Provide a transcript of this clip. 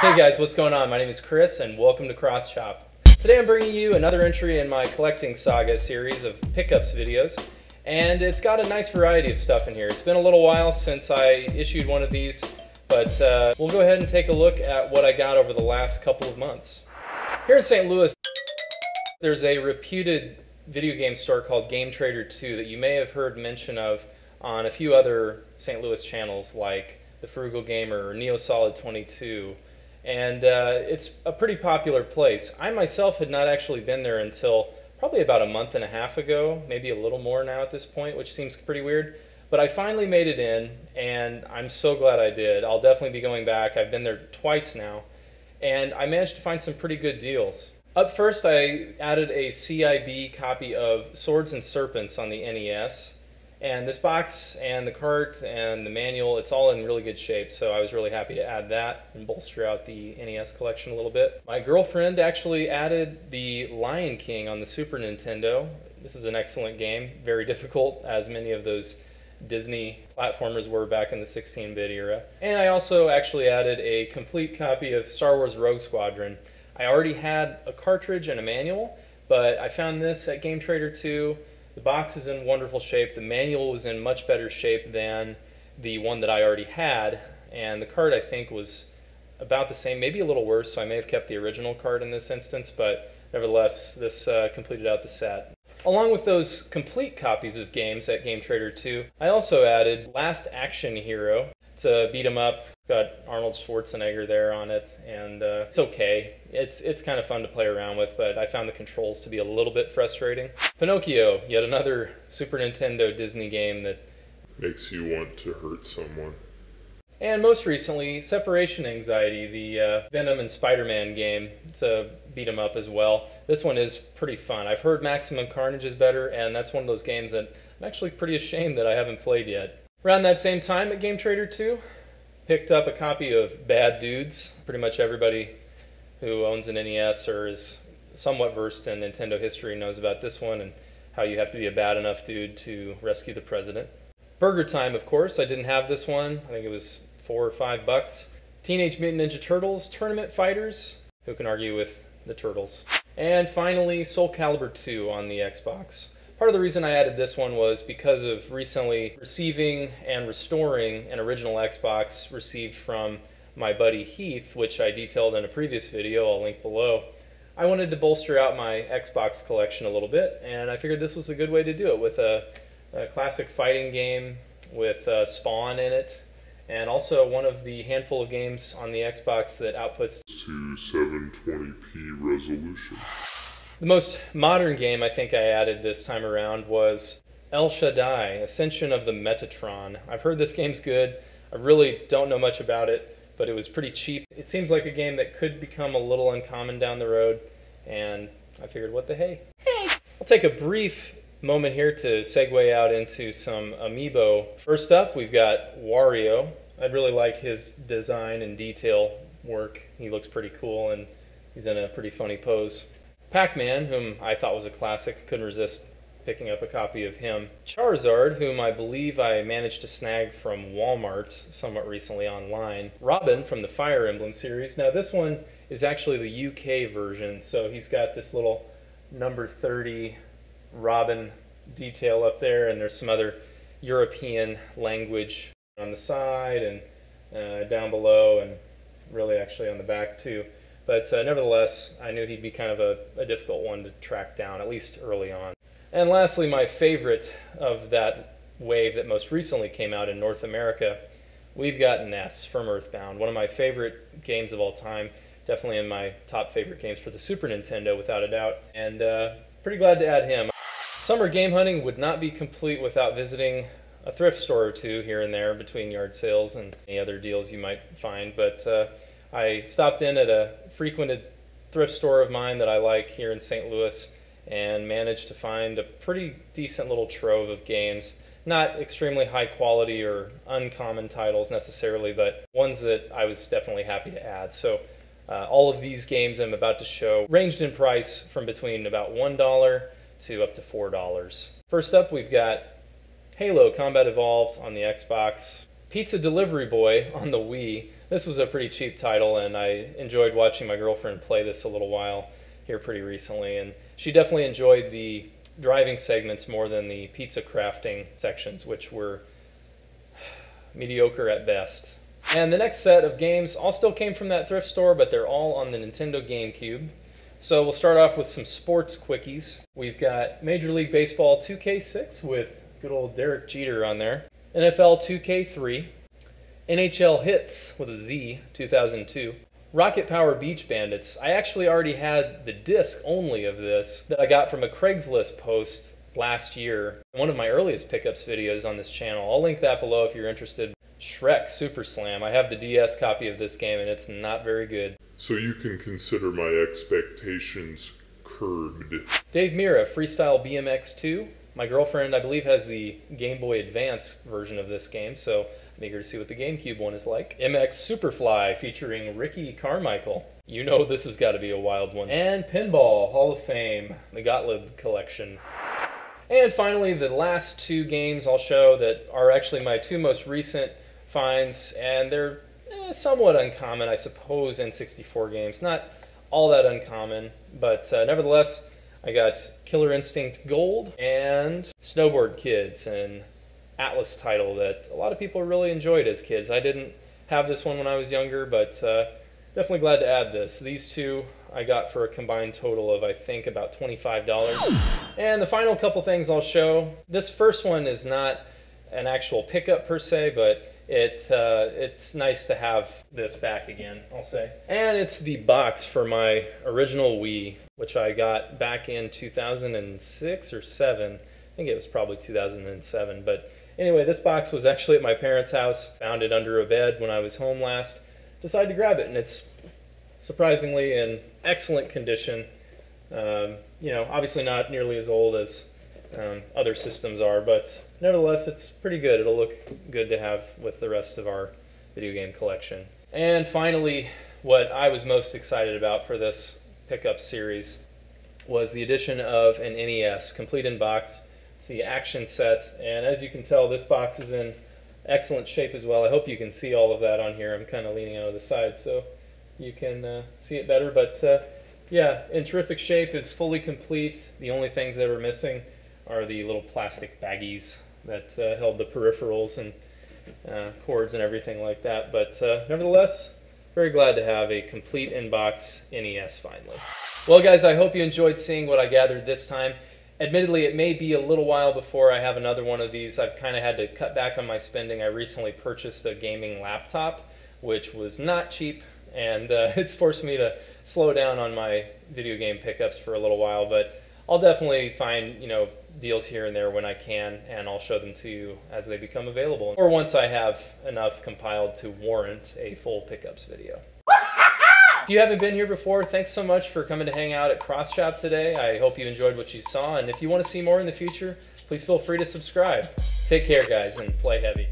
Hey guys, what's going on? My name is Chris and welcome to Cross Shop. Today I'm bringing you another entry in my Collecting Saga series of pickups videos, and it's got a nice variety of stuff in here. It's been a little while since I issued one of these, but we'll go ahead and take a look at what I got over the last couple of months. Here in St. Louis, there's a reputed video game store called Game Trader 2 that you may have heard mention of on a few other St. Louis channels like The Frugal Gamer or Neo Solid 22. And it's a pretty popular place. I myself had not actually been there until probably about a month and a half ago, maybe a little more now at this point, which seems pretty weird. But I finally made it in, and I'm so glad I did. I'll definitely be going back. I've been there twice now, and I managed to find some pretty good deals. Up first, I added a CIB copy of Swords and Serpents on the NES. And this box and the cart and the manual, it's all in really good shape, so I was really happy to add that and bolster out the NES collection a little bit. My girlfriend actually added the Lion King on the Super Nintendo. This is an excellent game, very difficult, as many of those Disney platformers were back in the 16-bit era. And I also actually added a complete copy of Star Wars Rogue Squadron. I already had a cartridge and a manual, but I found this at Game Trader 2. The box is in wonderful shape. The manual was in much better shape than the one that I already had, and the card I think was about the same, maybe a little worse, so I may have kept the original card in this instance, but nevertheless, this completed out the set. Along with those complete copies of games at Game Trader 2, I also added Last Action Hero. It's a beat 'em up. It's got Arnold Schwarzenegger there on it, and it's okay. It's kind of fun to play around with, but I found the controls to be a little bit frustrating. Pinocchio, yet another Super Nintendo Disney game that makes you want to hurt someone. And most recently, Separation Anxiety, the Venom and Spider-Man game. It's a beat 'em up as well. This one is pretty fun. I've heard Maximum Carnage is better, and that's one of those games that I'm actually pretty ashamed that I haven't played yet. Around that same time at Game Trader 2, picked up a copy of Bad Dudes. Pretty much everybody who owns an NES or is somewhat versed in Nintendo history knows about this one and how you have to be a bad enough dude to rescue the president. Burger Time, of course. I didn't have this one. I think it was $4 or $5. Teenage Mutant Ninja Turtles Tournament Fighters. Who can argue with the Turtles? And finally, Soul Calibur 2 on the Xbox. Part of the reason I added this one was because of recently receiving and restoring an original Xbox received from my buddy Heath, which I detailed in a previous video, I'll link below. I wanted to bolster out my Xbox collection a little bit, and I figured this was a good way to do it with a classic fighting game with Spawn in it, and also one of the handful of games on the Xbox that outputs to 720p resolution. The most modern game I think I added this time around was El Shaddai, Ascension of the Metatron. I've heard this game's good. I really don't know much about it, but it was pretty cheap. It seems like a game that could become a little uncommon down the road, and I figured, what the hey? I'll take a brief moment here to segue out into some amiibo. First up, we've got Wario. I really like his design and detail work. He looks pretty cool, and he's in a pretty funny pose. Pac-Man, whom I thought was a classic, couldn't resist picking up a copy of him. Charizard, whom I believe I managed to snag from Walmart somewhat recently online. Robin from the Fire Emblem series. Now this one is actually the UK version, so he's got this little number 30 Robin detail up there, and there's some other European language on the side and down below, and really actually on the back too. But nevertheless, I knew he'd be kind of a difficult one to track down, at least early on. And lastly, my favorite of that wave that most recently came out in North America, we've got Ness from Earthbound, one of my favorite games of all time, definitely in my top favorite games for the Super Nintendo, without a doubt, and pretty glad to add him. Summer game hunting would not be complete without visiting a thrift store or two here and there between yard sales and any other deals you might find, but I stopped in at a frequented thrift store of mine that I like here in St. Louis and managed to find a pretty decent little trove of games. Not extremely high quality or uncommon titles necessarily, but ones that I was definitely happy to add. So all of these games I'm about to show ranged in price from between about $1 to up to $4. First up, we've got Halo Combat Evolved on the Xbox. Pizza Delivery Boy on the Wii. This was a pretty cheap title, and I enjoyed watching my girlfriend play this a little while here pretty recently, and she definitely enjoyed the driving segments more than the pizza crafting sections, which were mediocre at best. And the next set of games all still came from that thrift store, but they're all on the Nintendo GameCube. So we'll start off with some sports quickies. We've got Major League Baseball 2K6 with good old Derek Jeter on there. NFL 2K3. NHL Hits with a Z, 2002. Rocket Power Beach Bandits. I actually already had the disc only of this that I got from a Craigslist post last year. One of my earliest pickups videos on this channel. I'll link that below if you're interested. Shrek Super Slam. I have the DS copy of this game and it's not very good. So you can consider my expectations curbed. Dave Mirra, Freestyle BMX 2. My girlfriend, I believe, has the Game Boy Advance version of this game, so I'm eager to see what the GameCube one is like. MX Superfly featuring Ricky Carmichael. You know this has got to be a wild one. And Pinball Hall of Fame, the Gottlieb collection. And finally, the last two games I'll show that are actually my two most recent finds, and they're somewhat uncommon, I suppose, N64 games. Not all that uncommon, but nevertheless, I got Killer Instinct Gold and Snowboard Kids, an Atlas title that a lot of people really enjoyed as kids. I didn't have this one when I was younger, but definitely glad to add this. These two I got for a combined total of, I think, about $25. And the final couple things I'll show. This first one is not an actual pickup per se, but it's nice to have this back again, I'll say. And it's the box for my original Wii, which I got back in 2006 or 7. I think it was probably 2007. But anyway, this box was actually at my parents' house. Found it under a bed when I was home last. Decided to grab it, and it's surprisingly in excellent condition. You know, obviously not nearly as old as other systems are, but nevertheless, it's pretty good. It'll look good to have with the rest of our video game collection. And finally, what I was most excited about for this pickup series was the addition of an NES, complete in box. It's the action set, and as you can tell, this box is in excellent shape as well. I hope you can see all of that on here. I'm kind of leaning out of the side so you can see it better, but yeah, in terrific shape, is fully complete. The only things that were missing are the little plastic baggies that held the peripherals and cords and everything like that. But nevertheless, very glad to have a complete in-box NES finally. Well guys, I hope you enjoyed seeing what I gathered this time. Admittedly, it may be a little while before I have another one of these. I've kind of had to cut back on my spending. I recently purchased a gaming laptop, which was not cheap, and it's forced me to slow down on my video game pickups for a little while, but I'll definitely find, you know, deals here and there when I can, and I'll show them to you as they become available, or once I have enough compiled to warrant a full pickups video. If you haven't been here before, thanks so much for coming to hang out at Cross Shop today. I hope you enjoyed what you saw, and if you want to see more in the future, please feel free to subscribe. Take care, guys, and play heavy.